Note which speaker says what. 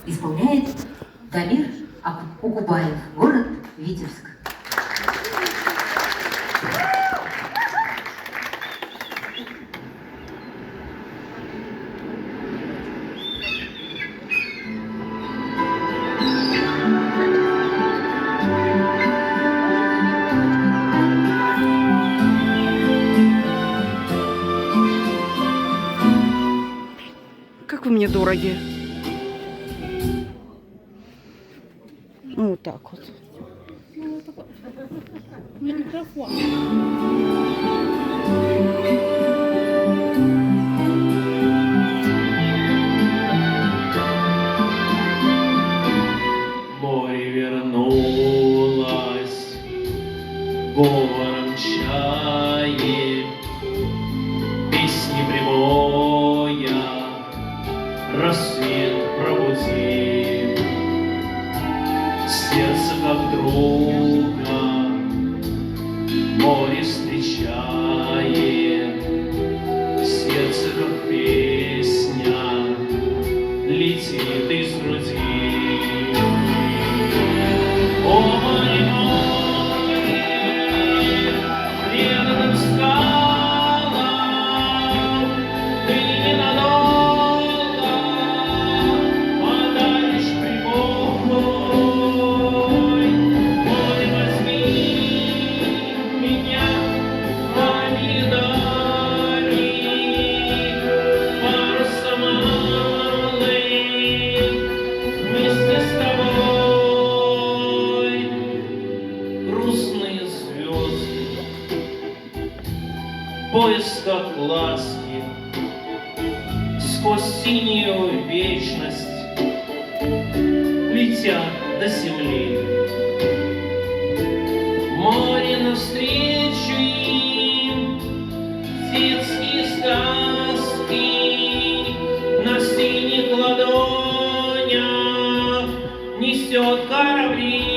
Speaker 1: Исполняет Дамир Укубаев, город Витебск.
Speaker 2: Как вы мне дороги. Ну, вот так вот.
Speaker 3: Микрофон.
Speaker 4: Море вернулось говором чаи, песни прибоя, рассвет пробудил. Сердце как друга море встречает, сердце как песня летит из груди. О, море, море, преданным скалам, ты ненадолго подаришь прибой. Море, возьми меня на медали, паруса малый, вместе с тобой. Грустные звезды, поиск как ласки, сквозь синюю вечность летят до земли. Море навстречу им, детские сказки на синих ладонях несет корабли.